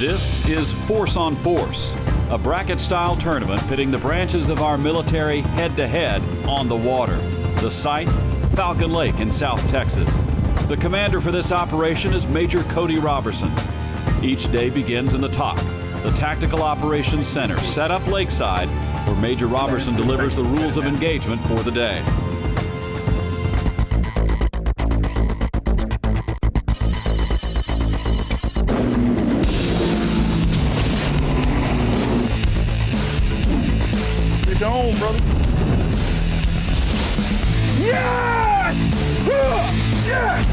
This is Force on Force, a bracket-style tournament pitting the branches of our military head-to-head on the water. The site, Falcon Lake in South Texas. The commander for this operation is Major Cody Robertson. Each day begins in the TOC, the Tactical Operations Center, set up lakeside, where Major Robertson delivers the rules of engagement for the day. On, brother. Yes! Yes!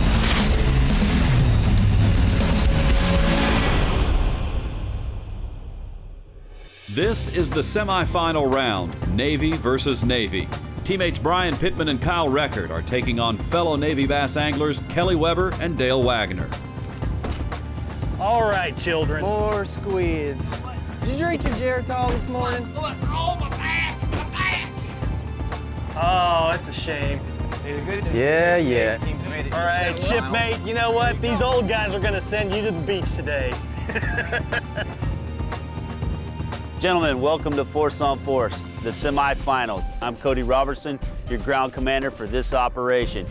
This is the semifinal round, Navy versus Navy. Teammates Brian Pittman and Kyle Reckert are taking on fellow Navy bass anglers Kelly Weber and Dale Wagner. All right, children. More squids. Did you drink your Geritol this morning? Oh, my back! My back! Oh, that's a shame. Yeah. All right, shipmate, you know what? These old guys are gonna send you to the beach today. Gentlemen, welcome to Force on Force, the semifinals. I'm Cody Robertson, your ground commander for this operation.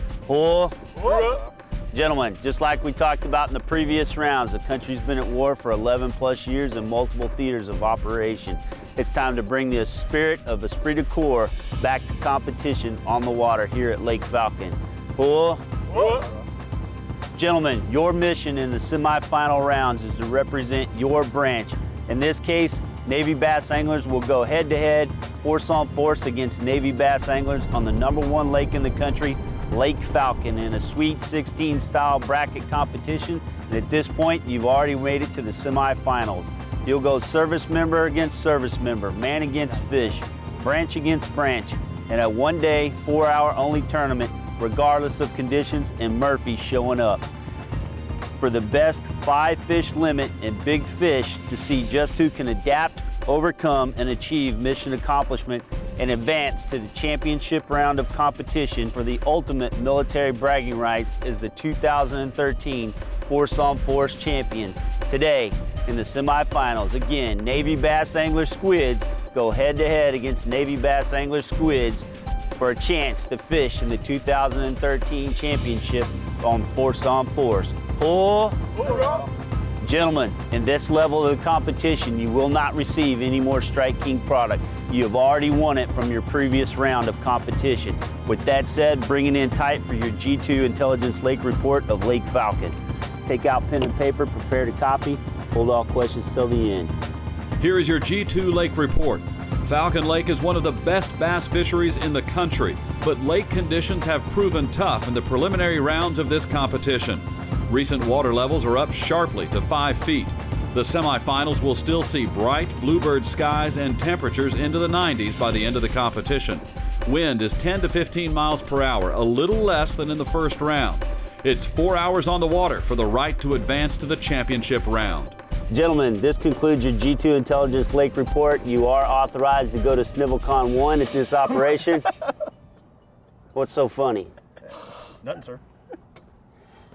Gentlemen, just like we talked about in the previous rounds, the country's been at war for 11 plus years in multiple theaters of operation. It's time to bring the spirit of esprit de corps back to competition on the water here at Lake Falcon. Gentlemen, your mission in the semifinal rounds is to represent your branch. In this case, Navy bass anglers will go head-to-head, force on force against Navy bass anglers on the #1 lake in the country, Lake Falcon, in a Sweet 16 style bracket competition. And at this point, you've already made it to the semifinals. You'll go service member against service member, man against fish, branch against branch, in a one-day, 4-hour only tournament, regardless of conditions and Murphy showing up. For the best 5-fish limit and big fish to see just who can adapt, overcome, and achieve mission accomplishment and advance to the championship round of competition for the ultimate military bragging rights is the 2013 Force on Force champions. Today, in the semifinals, again, Navy bass angler squids go head-to-head against Navy bass angler squids for a chance to fish in the 2013 championship on Force on Force. Gentlemen, in this level of the competition, you will not receive any more Strike King product. You have already won it from your previous round of competition. With that said, bring it in tight for your G2 Intelligence Lake Report of Lake Falcon. Take out pen and paper, prepare to copy, hold all questions till the end. Here is your G2 Lake Report. Falcon Lake is one of the best bass fisheries in the country, but lake conditions have proven tough in the preliminary rounds of this competition. Recent water levels are up sharply to 5 feet. The semifinals will still see bright bluebird skies and temperatures into the 90s by the end of the competition. Wind is 10 to 15 miles per hour, a little less than in the first round. It's 4 hours on the water for the right to advance to the championship round. Gentlemen, this concludes your G2 Intelligence Lake Report. You are authorized to go to SnivelCon 1 at this operation. What's so funny? Nothing, sir.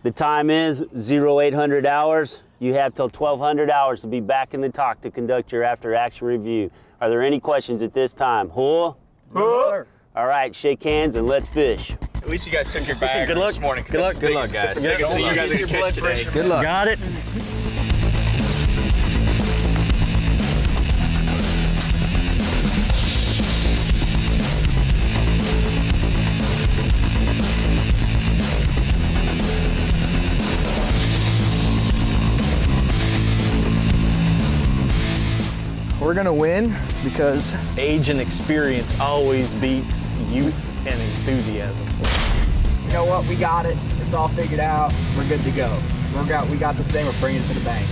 The time is 0800 hours. You have till 1200 hours to be back in the TOC to conduct your after-action review. Are there any questions at this time? No, sir. All right, shake hands and let's fish. At least you guys took your bag Good luck. this morning. Good luck. Good luck, guys. That's the biggest thing you guys are Your gonna blood catch today. pressure. Good luck. Got it. We're gonna win because Age and experience always beats youth and enthusiasm. You know what? We got it. It's all figured out. We're good to go. We got this thing. We're bringing it to the bank.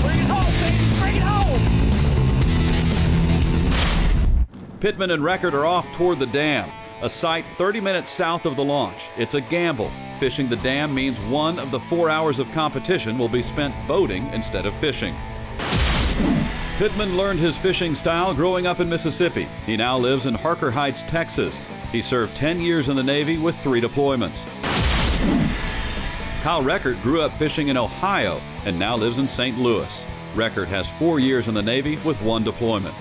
Bring it home, baby! Bring it home! Pittman and Reckert are off toward the dam, a site 30 minutes south of the launch. It's a gamble. Fishing the dam means one of the 4 hours of competition will be spent boating instead of fishing. Pittman learned his fishing style growing up in Mississippi. He now lives in Harker Heights, Texas. He served 10 years in the Navy with 3 deployments. Kyle Reckert grew up fishing in Ohio and now lives in St. Louis. Reckert has 4 years in the Navy with 1 deployment.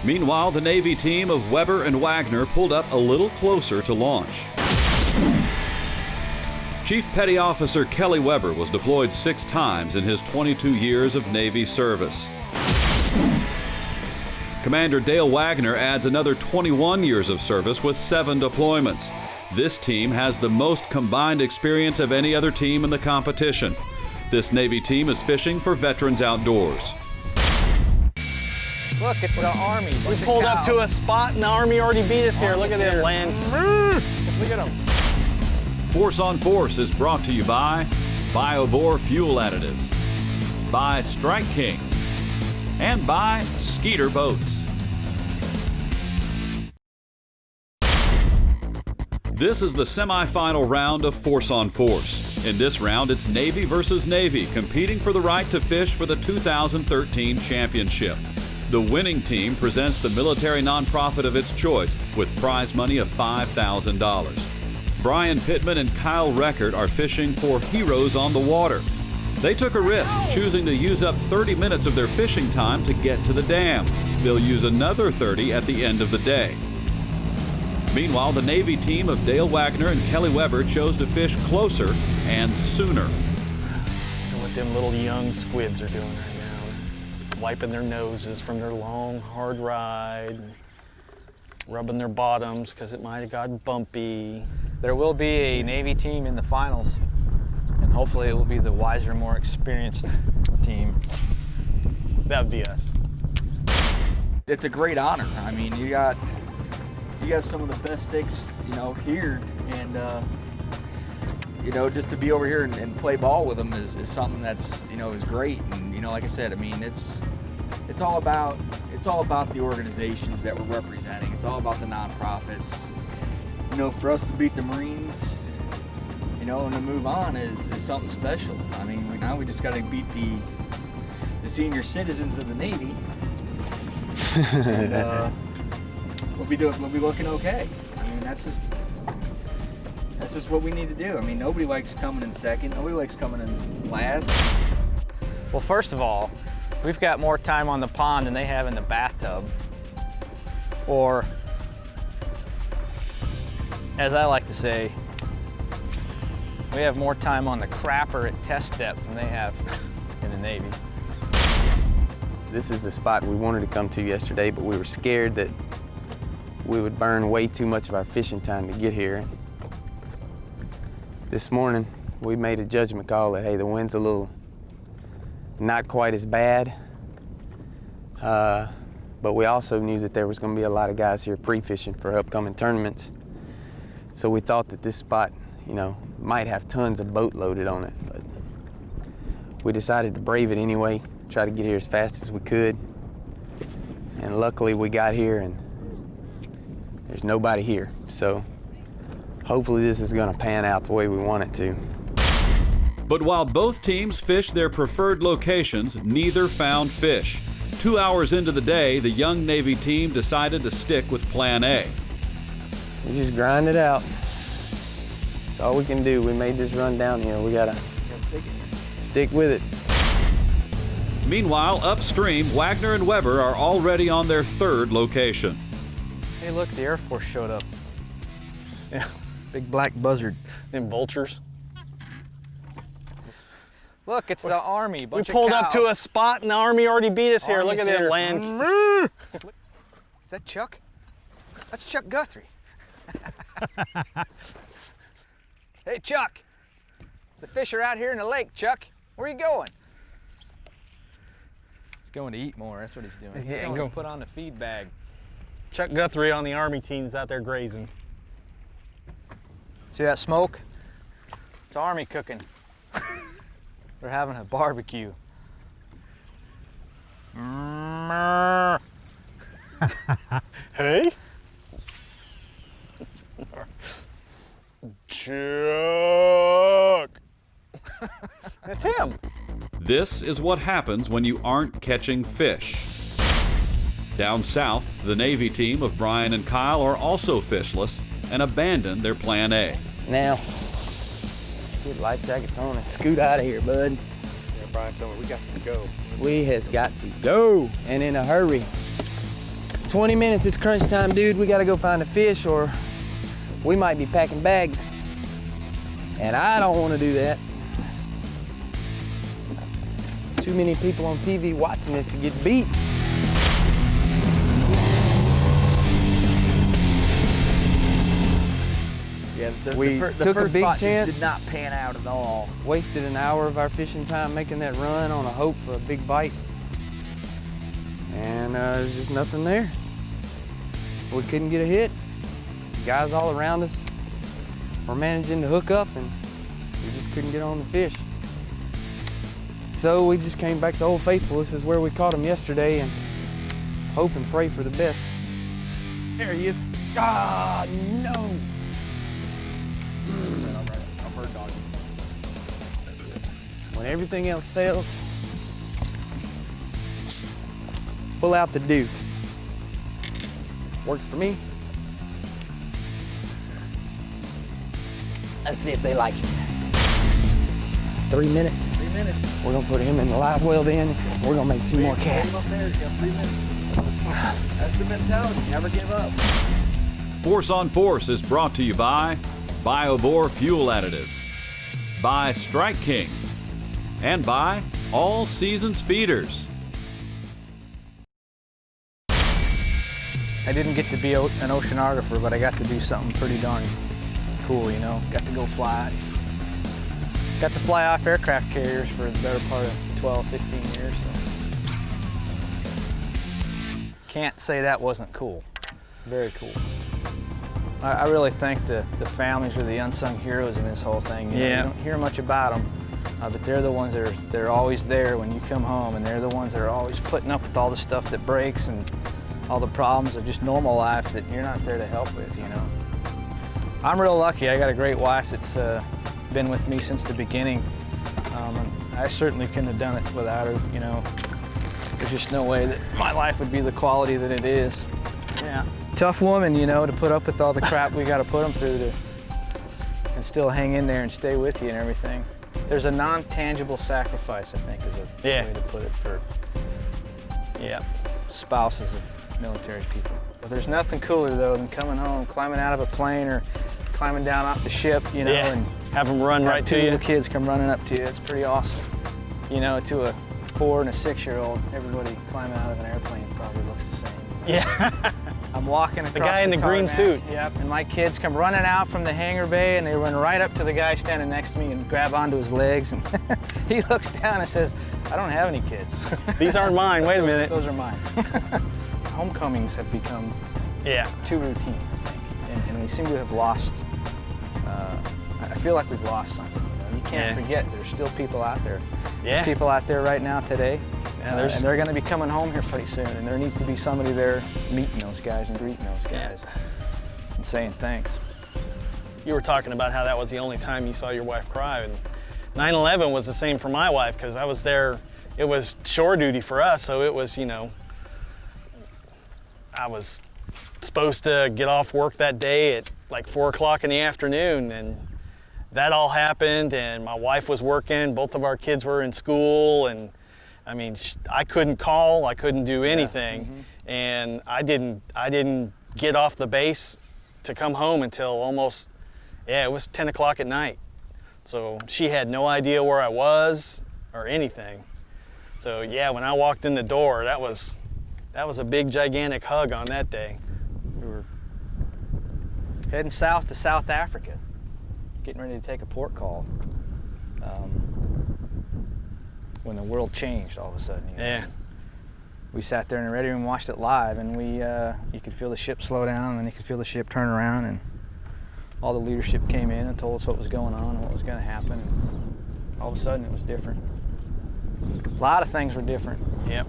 Meanwhile, the Navy team of Weber and Wagner pulled up a little closer to launch. Chief Petty Officer Kelly Weber was deployed 6 times in his 22 years of Navy service. Commander Dale Wagner adds another 21 years of service with 7 deployments. This team has the most combined experience of any other team in the competition. This Navy team is fishing for Veterans Outdoors. Look, it's the Army. We pulled up to a spot and the Army already beat us here. Look at them land. Look at them. Force on Force is brought to you by BioBore Fuel Additives, by Strike King, and by Skeeter Boats. This is the semifinal round of Force on Force. In this round, it's Navy versus Navy, competing for the right to fish for the 2013 championship. The winning team presents the military nonprofit of its choice with prize money of $5,000. Brian Pittman and Kyle Reckert are fishing for Heroes on the Water. They took a risk, choosing to use up 30 minutes of their fishing time to get to the dam. They'll use another 30 at the end of the day. Meanwhile, the Navy team of Dale Wagner and Kelly Weber chose to fish closer and sooner. Look what them little young squids are doing right now. Wiping their noses from their long, hard ride, rubbing their bottoms because it might have gotten bumpy. There will be a Navy team in the finals, and hopefully it will be the wiser, more experienced team. That would be us. It's a great honor. I mean, you got some of the best sticks, here, and just to be over here and play ball with them is something that's is great. And like I said, I mean, it's all about the organizations that we're representing. It's all about the nonprofits. For us to beat the Marines, and to move on is something special. I mean, now we just got to beat the senior citizens of the Navy. And, we'll be looking okay. I mean, that's just what we need to do. I mean, nobody likes coming in second. Nobody likes coming in last. Well, first of all, we've got more time on the pond than they have in the bathtub. Or, as I like to say, we have more time on the crapper at test depth than they have in the Navy. This is the spot we wanted to come to yesterday, but we were scared that we would burn way too much of our fishing time to get here. This morning, we made a judgment call that, hey, the wind's a little not quite as bad, but we also knew that there was going to be a lot of guys here pre-fishing for upcoming tournaments. So we thought that this spot, might have tons of boat loaded on it, but we decided to brave it anyway, try to get here as fast as we could. And luckily we got here and there's nobody here. So hopefully this is going to pan out the way we want it to. But while both teams fished their preferred locations, neither found fish. 2 hours into the day, the young Navy team decided to stick with Plan A. We just grind it out. That's all we can do. We made this run downhill. We gotta stick with it. Meanwhile, upstream, Wagner and Weber are already on their 3rd location. Hey, look, the Air Force showed up. Yeah. Big black buzzard. Them vultures. Look, it's the Army. We Bunch pulled of up to cows. a spot and the Army already beat us here. Look Army's at them here. land. Is that Chuck? That's Chuck Guthrie. Hey, Chuck. The fish are out here in the lake, Chuck. Where are you going? He's going to eat more. That's what he's doing. He's Yeah, going go. to put on the feed bag. Chuck Guthrie on the Army team's out there grazing. See that smoke? It's Army cooking. They're having a barbecue. Hey? Chuck! That's him. This is what happens when you aren't catching fish. Down south, the Navy team of Brian and Kyle are also fishless and abandoned their plan A. Now, let's get life jackets on and scoot out of here, bud. Yeah, Brian, tell me, we got to go. We has got to go, and in a hurry. 20 minutes is crunch time, dude. We gotta go find a fish or we might be packing bags. And I don't wanna do that. Too many people on TV watching this to get beat. Yeah, We the took a first big spot just chance. did not pan out at all. Wasted an hour of our fishing time making that run on a hope for a big bite. And there's just nothing there. We couldn't get a hit. Guys all around us were managing to hook up and we just couldn't get on the fish. So we just came back to Old Faithful. This is where we caught him yesterday and hope and pray for the best. There he is. Ah, no. I'm bird dog. When everything else fails, pull out the Duke. Works for me. Let's see if they like it. 3 minutes. 3 minutes. We're gonna put him in the live well then. We're gonna make 2 more casts. There, you got 3 minutes. That's the mentality. Never give up. Force on Force is brought to you by BioBore Fuel Additives, by Strike King, and by All Seasons Feeders. I didn't get to be an oceanographer, but I got to do something pretty darn cool, you know. Got to go fly. Got to fly off aircraft carriers for the better part of 12, 15 years. So. Can't say that wasn't cool. Very cool. I really think the families are the unsung heroes in this whole thing. You know, you don't hear much about them, but they're the ones that they're always there when you come home, and they're the ones that are always putting up with all the stuff that breaks and all the problems of just normal life that you're not there to help with, you know. I'm real lucky. I got a great wife that's been with me since the beginning. I certainly couldn't have done it without her, you know. There's just no way that my life would be the quality that it is. Yeah. Tough woman, you know, to put up with all the crap we got to put them through and still hang in there and stay with you and everything. There's a non-tangible sacrifice, I think, is a way to put it for spouses of military people. But there's nothing cooler, though, than coming home, climbing out of a plane or climbing down off the ship, you know, and have them run right to two you. little kids come running up to you. It's pretty awesome. You know, to a 4- and a 6-year-old, everybody climbing out of an airplane probably looks the same. Yeah. I'm walking across the guy in the green tarmac, suit. Yep, and my kids come running out from the hangar bay and they run right up to the guy standing next to me and grab onto his legs, and he looks down and says, I don't have any kids. These aren't mine, wait a minute. Those are mine. Homecomings have become too routine, I think, and we seem to have lost, I feel like we've lost something. You know? You can't forget there's still people out there. There's people out there right now today, and they're going to be coming home here pretty soon, and there needs to be somebody there meeting those guys and greeting those guys and saying thanks. You were talking about how that was the only time you saw your wife cry, and 9/11 was the same for my wife, because I was there. It was shore duty for us, so it was, you know, I was supposed to get off work that day at like 4 o'clock in the afternoon, and that all happened, and my wife was working, both of our kids were in school, and I mean, I couldn't call, I couldn't do anything, and I didn't get off the base to come home until almost, it was 10 o'clock at night. So she had no idea where I was or anything. So yeah, when I walked in the door, that was a big, gigantic hug on that day. We were heading south to South Africa, getting ready to take a port call. When the world changed all of a sudden. You know? Yeah. We sat there in the ready room and watched it live, and you could feel the ship slow down, and then you could feel the ship turn around, and all the leadership came in and told us what was going on and what was going to happen. And all of a sudden, it was different. A lot of things were different. Yep.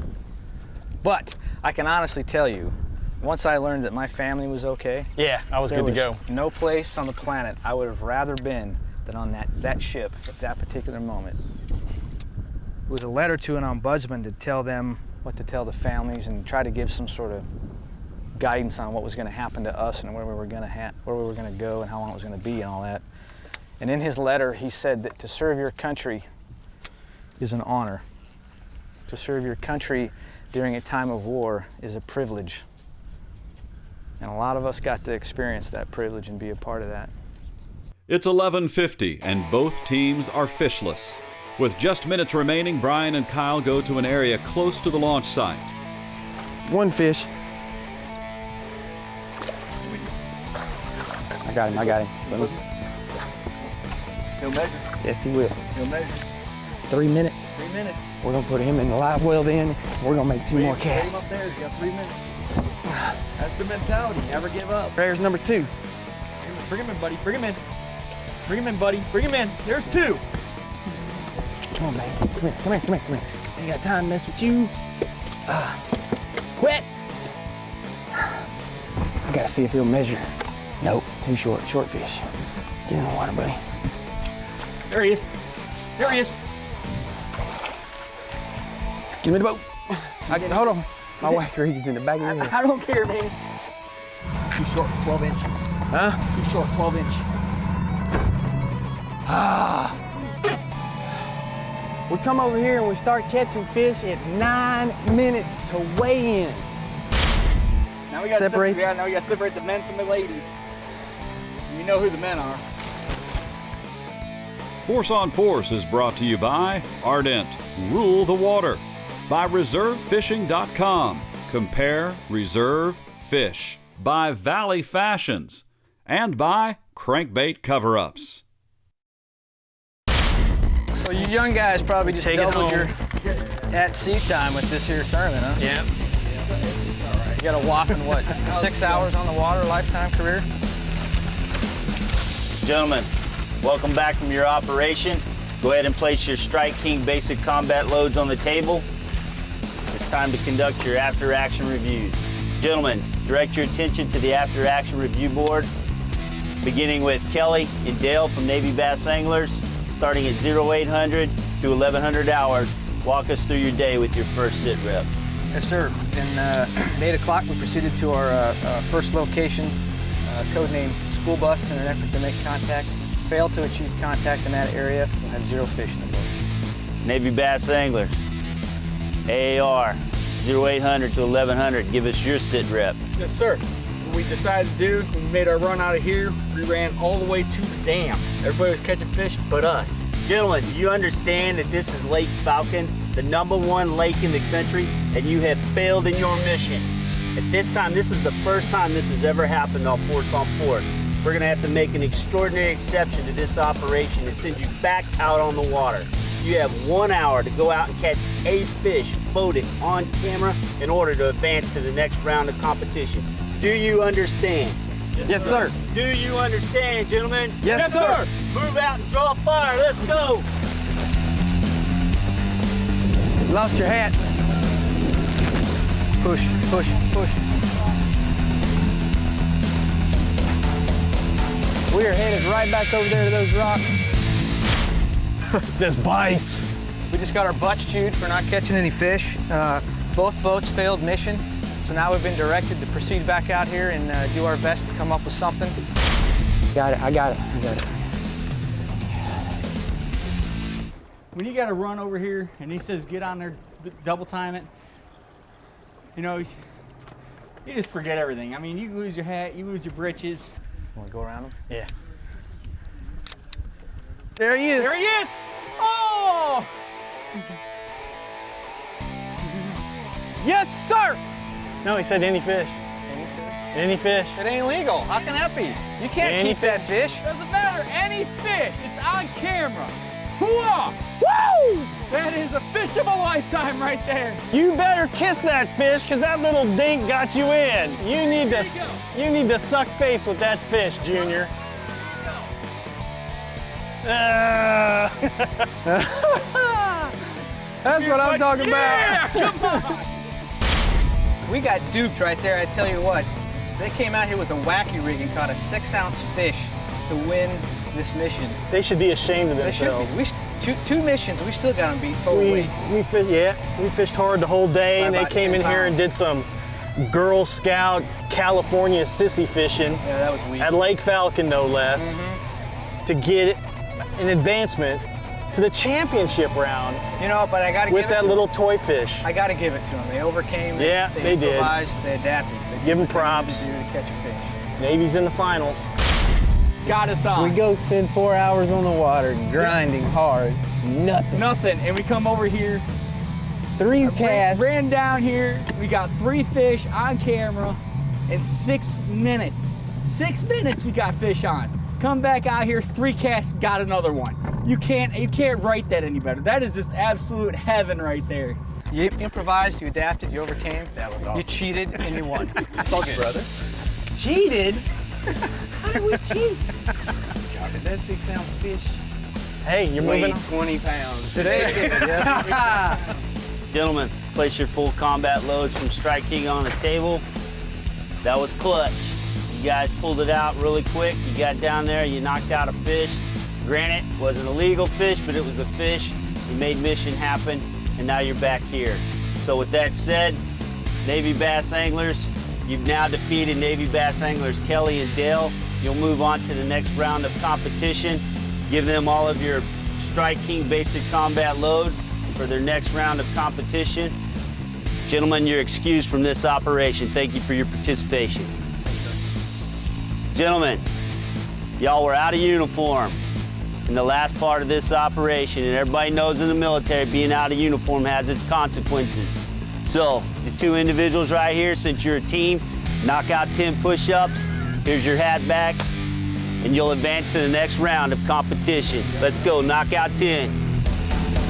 But I can honestly tell you, once I learned that my family was okay, I was good to go. No place on the planet I would have rather been than on that ship at that particular moment. It was a letter to an ombudsman to tell them what to tell the families and try to give some sort of guidance on what was going to happen to us and where we were going to go and how long it was going to be and all that. And in his letter, he said that to serve your country is an honor. To serve your country during a time of war is a privilege. And a lot of us got to experience that privilege and be a part of that. It's 11:50 and both teams are fishless. With just minutes remaining, Brian and Kyle go to an area close to the launch site. One fish. I got him. Slim. He'll measure. Yes, he will. He'll measure. 3 minutes. 3 minutes. We're gonna put him in the live well then. We're gonna make two more casts. Up there. He's got 3 minutes. That's the mentality. Never give up. There's number 2. Bring him in, buddy. Bring him in. Bring him in, buddy. Bring him in. There's 2. Come on, man. Come here. Ain't got time to mess with you. Quit. I gotta see if he'll measure. Nope, too short. Short fish. Get in the water, buddy. There he is. There he is. Give me the boat. Hold on. My white rig is in the back of your head. I don't care, man. Too short, 12 inch. Huh? Too short, 12 inch. We come over here and we start catching fish at 9 minutes to weigh in. Now we gotta Separate. now we gotta separate the men from the ladies. You know who the men are. Force on Force is brought to you by Ardent, Rule the Water, by ReserveFishing.com, Compare, Reserve, Fish, by Valley Fashions, and by Crankbait Cover-Ups. So you young guys probably just doubled your at-sea time with this here tournament, huh? Yeah. You got a whopping, what, 6 hours on the water, lifetime career? Gentlemen, welcome back from your operation. Go ahead and place your Strike King basic combat loads on the table. It's time to conduct your after-action reviews. Gentlemen, direct your attention to the after-action review board, beginning with Kelly and Dale from Navy Bass Anglers, starting at 0800 to 1100 hours. Walk us through your day with your first sit rep. Yes, sir. At 8 o'clock, we proceeded to our first location, codenamed School Bus, in an effort to make contact. Failed to achieve contact in that area. We'll have 0 fish in the boat. Navy Bass Anglers, AAR, 0800 to 1100. Give us your sit rep. Yes, sir. What we decided to do, we made our run out of here. We ran all the way to the dam. Everybody was catching fish but us. Gentlemen, do you understand that this is Lake Falcon, the #1 lake in the country, and you have failed in your mission? At this time, this is the first time this has ever happened on Force on Force. We're gonna have to make an extraordinary exception to this operation and send you back out on the water. You have 1 hour to go out and catch a fish, photo on camera, in order to advance to the next round of competition. Do you understand? Yes, sir. Do you understand, gentlemen? Yes, sir. Move out and draw fire. Let's go. Lost your hat. Push, push, push. We are headed right back over there to those rocks. This bites. We just got our butts chewed for not catching any fish. Both boats failed mission, so now we've been directed to proceed back out here and do our best to come up with something. Got it, I got it. When you got to run over here and he says get on there, double time it, you know, you just forget everything. I mean, you lose your hat, you lose your britches. Want to go around them? Yeah. There he is. There he is! Oh! Yes, sir. No, he said any fish. Any fish? Any fish. It ain't legal. How can that be? You can't Any keep that fish. Doesn't matter, any fish, it's on camera. Whoa! Woo! That is a fish of a lifetime right there. You better kiss that fish, cause that little dink got you in. You need to suck face with that fish, Junior. That's what I'm talking Yeah, about. come on! We got duped right there, I tell you what. They came out here with a wacky rig and caught a 6-ounce fish to win this mission. They should be ashamed of They should themselves. be. two missions. We still got them beat total weight. We fished hard the whole day, By and they about came 10 in here and did some Girl Scout California sissy fishing Yeah, that was weak. at Lake Falcon, no less, to get an advancement to the championship round You know, but I got to with give it that to little toy fish. I got to give it to them. They overcame it. Yeah, they did. Improvised, they adapted. They Give 'em did what they needed props. to do to catch a fish. Navy's in the finals. Got us on. We go spend 4 hours on the water grinding hard. Nothing. Nothing. And we come over here, 3 casts. ran down here. We got 3 fish on camera in 6 minutes. 6 minutes we got fish on. Come back out here, 3 casts, got another one. You can't write that any better. That is just absolute heaven right there. You improvised, you adapted, you overcame. That was awesome. You cheated and you won. It's all good. Brother. Cheated? How do we cheat? Did that 6-ounce fish? Hey, you're moving. 20 pounds. Today. Gentlemen, place your full combat loads from Strike King on the table. That was clutch. You guys pulled it out really quick. You got down there, you knocked out a fish. Granted, it wasn't a legal fish, but it was a fish. You made mission happen, and now you're back here. So with that said, Navy Bass Anglers, you've now defeated Navy Bass Anglers Kelly and Dale. You'll move on to the next round of competition. Give them all of your Strike King basic combat load for their next round of competition. Gentlemen, you're excused from this operation. Thank you for your participation. Gentlemen, y'all were out of uniform in the last part of this operation, and everybody knows in the military being out of uniform has its consequences. So, the 2 individuals right here, since you're a team, knock out 10 push-ups. Here's your hat back, and you'll advance to the next round of competition. Let's go, knock out 10.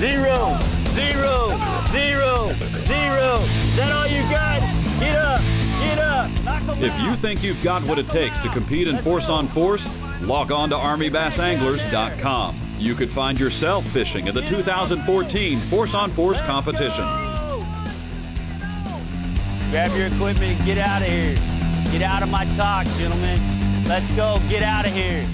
0, 0, 0, 0. Is that all you got? Get up, get up. Knock 'em If you out. think you've got what it takes to compete in Force on Force, log on to ArmyBassAnglers.com. You could find yourself fishing in the 2014 Force on Force competition. Grab your equipment and get out of here. Get out of my talk, gentlemen. Let's go, get out of here.